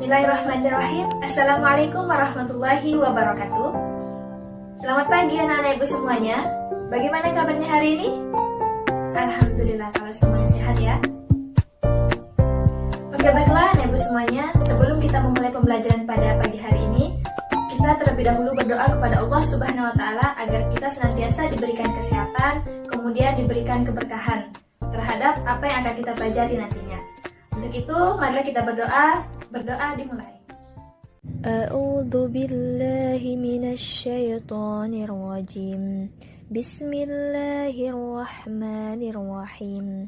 Bismillahirrahmanirrahim. Assalamualaikum warahmatullahi wabarakatuh. Selamat pagi anak-anak ibu semuanya. Bagaimana kabarnya hari ini? Alhamdulillah kalau semuanya sehat ya. Oke baiklah anak ibu semuanya, sebelum kita memulai pembelajaran pada pagi hari ini, kita terlebih dahulu berdoa kepada Allah Subhanahu wa taala agar kita senantiasa diberikan kesehatan, kemudian diberikan keberkahan terhadap apa yang akan kita pelajari nantinya. Untuk itu, marilah kita berdoa. Berdoa dimulai. A'udzu billahi minasyaitonir rajim. Bismillahirrahmanirrahim.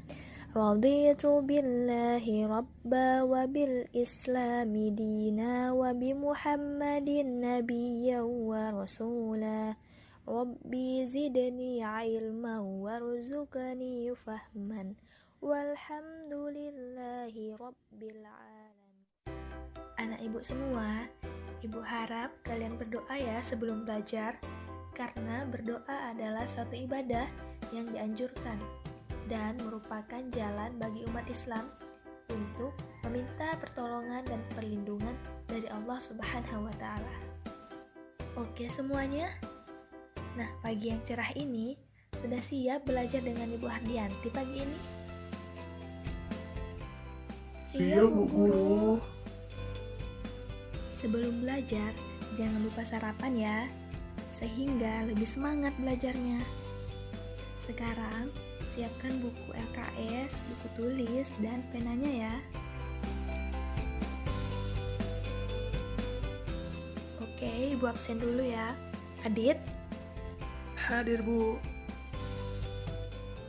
Raditu billahi rabba wa bil islami dina wa bi Muhammadin nabiyyan wa rasula. Rabbi zidni ilman warzuqni fahman. Walhamdulillahi rabbil alamin. Anak ibu semua, ibu harap kalian berdoa ya sebelum belajar, karena berdoa adalah suatu ibadah yang dianjurkan dan merupakan jalan bagi umat Islam untuk meminta pertolongan dan perlindungan dari Allah Subhanahu wa taala. Oke semuanya? Nah, pagi yang cerah ini sudah siap belajar dengan Ibu Hardianti pagi ini? Siap, Bu Guru. Sebelum belajar, jangan lupa sarapan ya, sehingga lebih semangat belajarnya. Sekarang, siapkan buku LKS, buku tulis, dan penanya ya. Oke, Ibu absen dulu ya. Adit? Hadir, Bu.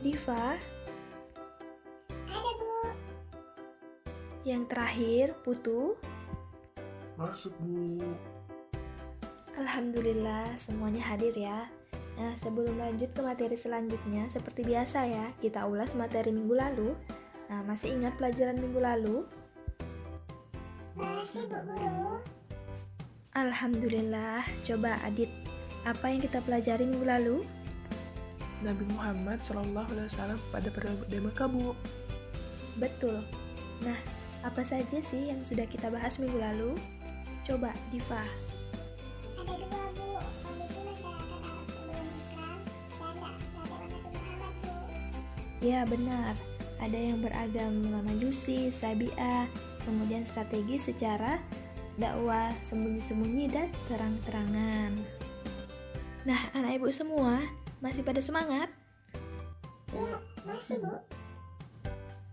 Diva? Ada, Bu. Yang terakhir, Putu? Masuk, Bu. Alhamdulillah semuanya hadir ya. Nah, sebelum lanjut ke materi selanjutnya, seperti biasa ya, kita ulas materi minggu lalu. Nah, masih ingat pelajaran minggu lalu? Masih, Bu Guru. Alhamdulillah. Coba Adit, apa yang kita pelajari minggu lalu? Nabi Muhammad SAW pada periode Mekah, Bu. Betul. Nah, apa saja sih yang sudah kita bahas minggu lalu? Coba, Diva. Ada dua, Bu. Kondisi masyarakat Arab sebelum Islam dan peradaban Nabi Muhammad, Bu. Ya, benar. Ada yang beragama Majusi, Sabi'ah, kemudian strategi secara dakwah sembunyi-sembunyi dan terang-terangan. Nah, anak ibu semua, masih pada semangat? Ya, masih, Bu.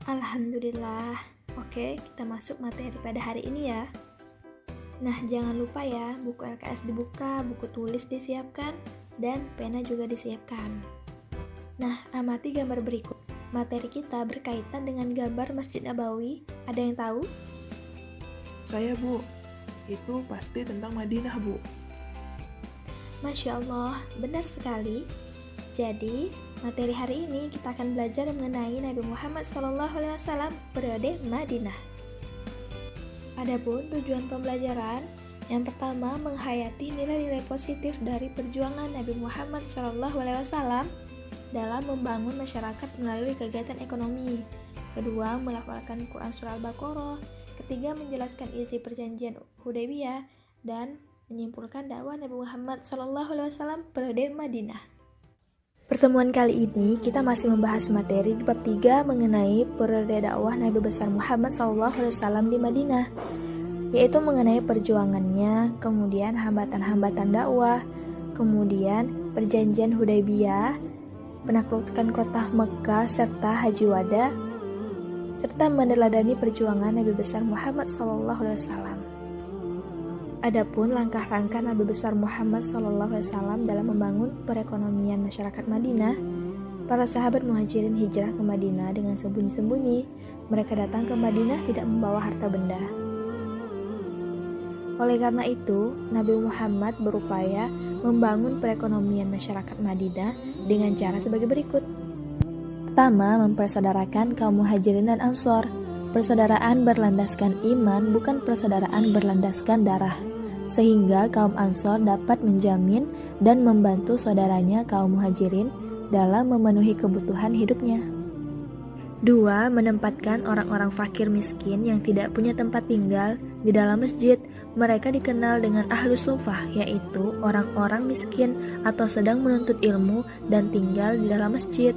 Alhamdulillah. Oke, kita masuk materi pada hari ini ya. Nah, jangan lupa ya, buku LKS dibuka, buku tulis disiapkan, dan pena juga disiapkan. Nah, amati gambar berikut. Materi kita berkaitan dengan gambar Masjid Nabawi. Ada yang tahu? Saya, Bu. Itu pasti tentang Madinah, Bu. Masya Allah, benar sekali. Jadi, materi hari ini kita akan belajar mengenai Nabi Muhammad SAW periode Madinah. Adapun tujuan pembelajaran, yang pertama menghayati nilai-nilai positif dari perjuangan Nabi Muhammad SAW dalam membangun masyarakat melalui kegiatan ekonomi. Kedua, melafalkan Quran Surah Al-Baqarah. Ketiga, menjelaskan isi perjanjian Hudaybiyah dan menyimpulkan dakwah Nabi Muhammad SAW periode Madinah. Pertemuan kali ini kita masih membahas materi di bab 3 mengenai periode dakwah Nabi besar Muhammad SAW di Madinah, yaitu mengenai perjuangannya, kemudian hambatan-hambatan dakwah, kemudian perjanjian Hudaybiyah, penaklukan kota Mekah serta Haji Wada, serta meneladani perjuangan Nabi besar Muhammad SAW. Adapun langkah-langkah Nabi besar Muhammad SAW dalam membangun perekonomian masyarakat Madinah, para sahabat muhajirin hijrah ke Madinah dengan sembunyi-sembunyi. Mereka datang ke Madinah tidak membawa harta benda. Oleh karena itu, Nabi Muhammad berupaya membangun perekonomian masyarakat Madinah dengan cara sebagai berikut. Pertama, mempersaudarakan kaum muhajirin dan ansor. Persaudaraan berlandaskan iman, bukan persaudaraan berlandaskan darah, sehingga kaum ansor dapat menjamin dan membantu saudaranya kaum muhajirin dalam memenuhi kebutuhan hidupnya. 2. Menempatkan orang-orang fakir miskin yang tidak punya tempat tinggal di dalam masjid. Mereka dikenal dengan ahlus sufah, yaitu orang-orang miskin atau sedang menuntut ilmu dan tinggal di dalam masjid.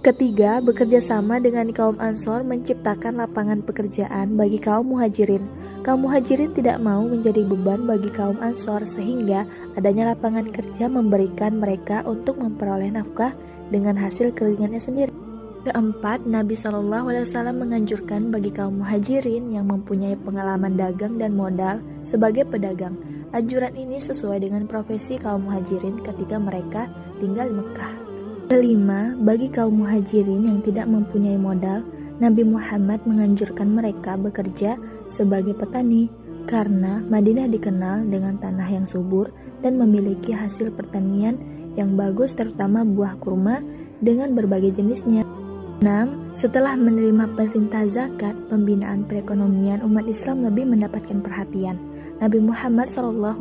Ketiga, bekerja sama dengan kaum Ansor menciptakan lapangan pekerjaan bagi kaum Muhajirin. Kaum Muhajirin tidak mau menjadi beban bagi kaum Ansor, sehingga adanya lapangan kerja memberikan mereka untuk memperoleh nafkah dengan hasil keringannya sendiri. Keempat, Nabi SAW menganjurkan bagi kaum Muhajirin yang mempunyai pengalaman dagang dan modal sebagai pedagang. Anjuran ini sesuai dengan profesi kaum Muhajirin ketika mereka tinggal di Mekah. Kelima, bagi kaum Muhajirin yang tidak mempunyai modal, Nabi Muhammad menganjurkan mereka bekerja sebagai petani karena Madinah dikenal dengan tanah yang subur dan memiliki hasil pertanian yang bagus, terutama buah kurma dengan berbagai jenisnya. 6. Setelah menerima perintah zakat, pembinaan perekonomian umat Islam lebih mendapatkan perhatian. Nabi Muhammad SAW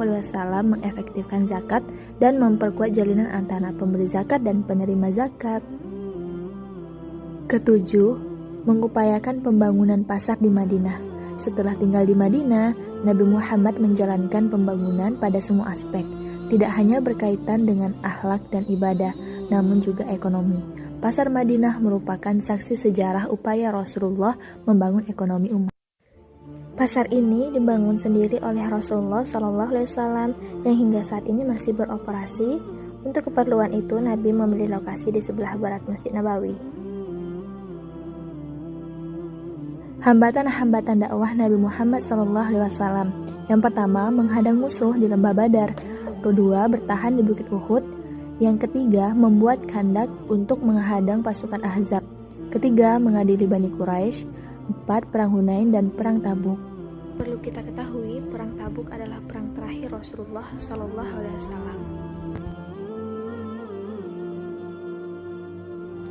mengefektifkan zakat dan memperkuat jalinan antara pemberi zakat dan penerima zakat. Ketujuh, mengupayakan pembangunan pasar di Madinah. Setelah tinggal di Madinah, Nabi Muhammad menjalankan pembangunan pada semua aspek, tidak hanya berkaitan dengan akhlak dan ibadah, namun juga ekonomi. Pasar Madinah merupakan saksi sejarah upaya Rasulullah membangun ekonomi umat. Pasar ini dibangun sendiri oleh Rasulullah SAW yang hingga saat ini masih beroperasi. Untuk keperluan itu, Nabi memilih lokasi di sebelah barat Masjid Nabawi. Hambatan-hambatan dakwah Nabi Muhammad SAW. Yang pertama, menghadang musuh di lembah Badar. Kedua, bertahan di Bukit Uhud. Yang ketiga, membuat kandak untuk menghadang pasukan Ahzab. Ketiga, mengadili Bani Quraisy. 4. Perang Hunain dan Perang Tabuk. Perlu kita ketahui, Perang Tabuk adalah perang terakhir Rasulullah SAW.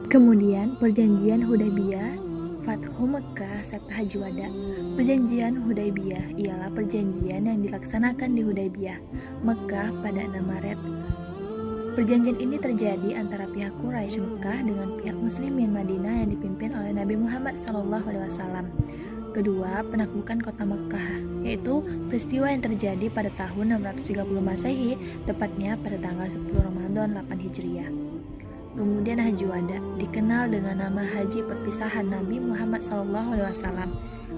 Kemudian, Perjanjian Hudaybiyah, Fathu Mekah, serta Haji Wada. Perjanjian Hudaybiyah ialah perjanjian yang dilaksanakan di Hudaybiyah, Mekah pada 6 Maret. Perjanjian ini terjadi antara pihak Quraisy Mekah dengan pihak Muslimin Madinah yang dipimpin oleh Nabi Muhammad SAW. Kedua, penaklukan kota Mekah, yaitu peristiwa yang terjadi pada tahun 630 Masehi, tepatnya pada tanggal 10 Ramadan 8 Hijriah. Kemudian Haji Wada, dikenal dengan nama Haji Perpisahan Nabi Muhammad SAW.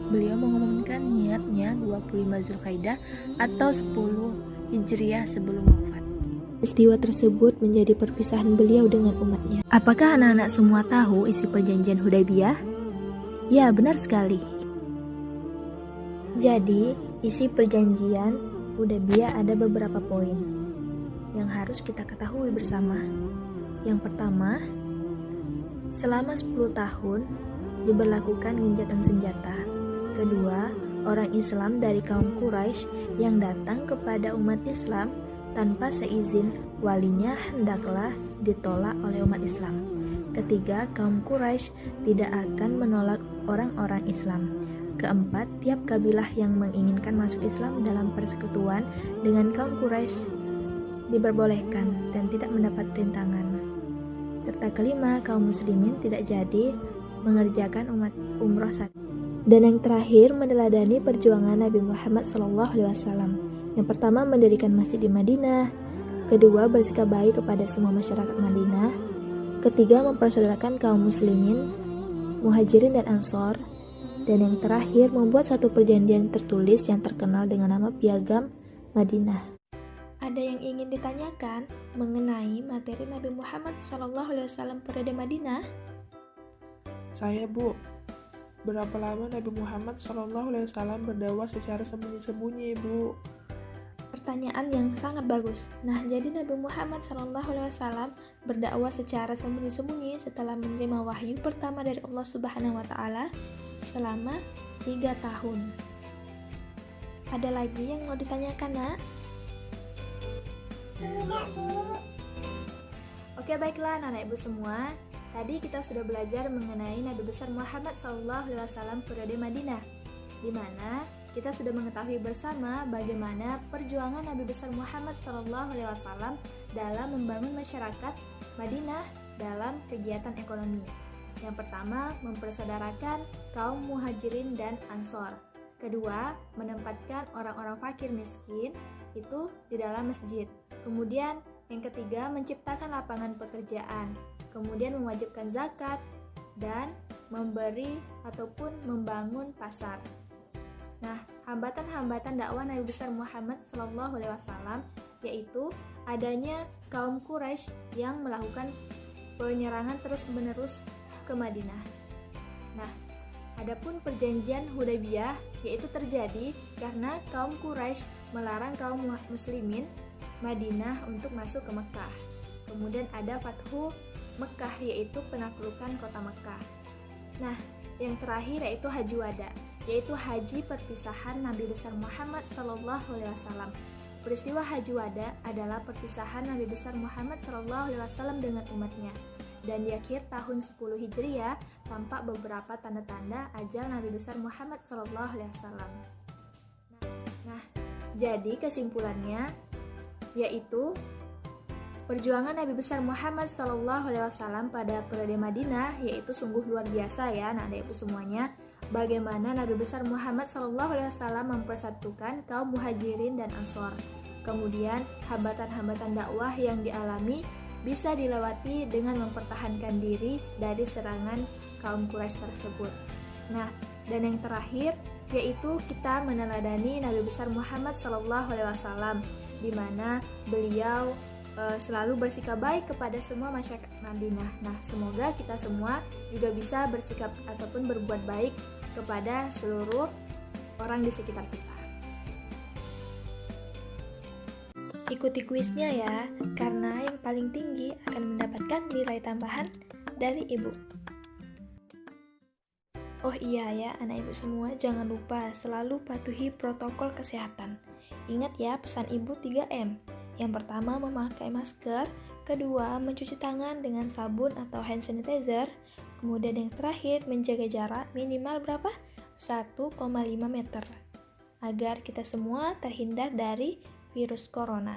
Beliau mengumumkan niatnya 25 Zulkaidah atau 10 Hijriah sebelum wafat. Peristiwa tersebut menjadi perpisahan beliau dengan umatnya. Apakah anak-anak semua tahu isi perjanjian Hudaybiyah? Ya, benar sekali. Jadi, isi perjanjian Hudaybiyah ada beberapa poin yang harus kita ketahui bersama. Yang pertama, selama 10 tahun diberlakukan gencatan senjata. Kedua, orang Islam dari kaum Quraisy yang datang kepada umat Islam tanpa seizin walinya hendaklah ditolak oleh umat Islam. Ketiga, kaum Quraisy tidak akan menolak orang-orang Islam. Keempat, tiap kabilah yang menginginkan masuk Islam dalam persekutuan dengan kaum Quraisy diperbolehkan dan tidak mendapat rintangan. Serta kelima, kaum muslimin tidak jadi mengerjakan umroh saat. Dan yang terakhir, meneladani perjuangan Nabi Muhammad SAW. Yang pertama, mendirikan masjid di Madinah. Kedua, bersikap baik kepada semua masyarakat Madinah. Ketiga, mempersaudarakan kaum muslimin, Muhajirin dan Ansor. Dan yang terakhir, membuat satu perjanjian tertulis yang terkenal dengan nama Piagam Madinah. Ada yang ingin ditanyakan mengenai materi Nabi Muhammad SAW periode Madinah? Saya, Bu. Berapa lama Nabi Muhammad SAW berdakwah secara sembunyi-sembunyi, Bu? Pertanyaan yang sangat bagus. Nah, jadi Nabi Muhammad SAW berdakwah secara sembunyi-sembunyi setelah menerima wahyu pertama dari Allah Subhanahu wa Ta'ala selama 3 tahun. Ada lagi yang mau ditanyakan, Nak? Tidak, Bu. Oke, baiklah anak-anak ibu semua. Tadi kita sudah belajar mengenai Nabi besar Muhammad SAW periode Madinah, di mana kita sudah mengetahui bersama bagaimana perjuangan Nabi besar Muhammad SAW dalam membangun masyarakat Madinah dalam kegiatan ekonomi. Yang pertama, mempersaudarakan kaum muhajirin dan ansor. Kedua, menempatkan orang-orang fakir miskin itu di dalam masjid. Kemudian, yang ketiga, menciptakan lapangan pekerjaan. Kemudian mewajibkan zakat dan memberi ataupun membangun pasar. Nah, hambatan-hambatan dakwah Nabi besar Muhammad SAW yaitu adanya kaum Quraisy yang melakukan penyerangan terus-menerus ke Madinah. Nah, adapun perjanjian Hudaybiyah yaitu terjadi karena kaum Quraisy melarang kaum muslimin Madinah untuk masuk ke Mekah. Kemudian ada Fathu Mekah yaitu penaklukan kota Mekah. Nah, yang terakhir yaitu Haji Wada, yaitu haji perpisahan Nabi besar Muhammad SAW. Peristiwa Haji Wada adalah perpisahan Nabi besar Muhammad SAW dengan umatnya. Dan di akhir tahun 10 Hijriah tampak beberapa tanda-tanda ajal Nabi besar Muhammad SAW. Nah, jadi kesimpulannya yaitu perjuangan Nabi besar Muhammad SAW pada periode Madinah yaitu sungguh luar biasa ya anak-anak ibu semuanya. Bagaimana Nabi besar Muhammad SAW mempersatukan kaum muhajirin dan ansor. Kemudian hambatan-hambatan dakwah yang dialami bisa dilewati dengan mempertahankan diri dari serangan kaum Quraisy tersebut. Nah, dan yang terakhir yaitu kita meneladani Nabi besar Muhammad SAW, di mana beliau selalu bersikap baik kepada semua masyarakat Madinah. Nah, semoga kita semua juga bisa bersikap ataupun berbuat baik kepada seluruh orang di sekitar kita. Ikuti kuisnya ya, karena yang paling tinggi akan mendapatkan nilai tambahan dari ibu. Oh iya ya, anak ibu semua, jangan lupa selalu patuhi protokol kesehatan. Ingat ya pesan ibu 3M. Yang pertama, memakai masker. Kedua, mencuci tangan dengan sabun atau hand sanitizer. Kemudian yang terakhir, menjaga jarak minimal berapa? 1,5 meter. Agar kita semua terhindar dari virus corona.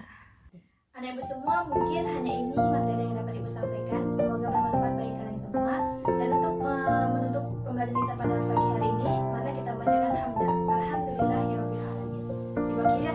Anak ibu semua, mungkin hanya ini materi yang dapat ibu sampaikan. Semoga bermanfaat bagi kalian semua. Dan untuk menutup pembelajaran kita pada pagi hari ini, mari kita bacakan hamdalah. Alhamdulillahirobbilalamin. Ibu kiri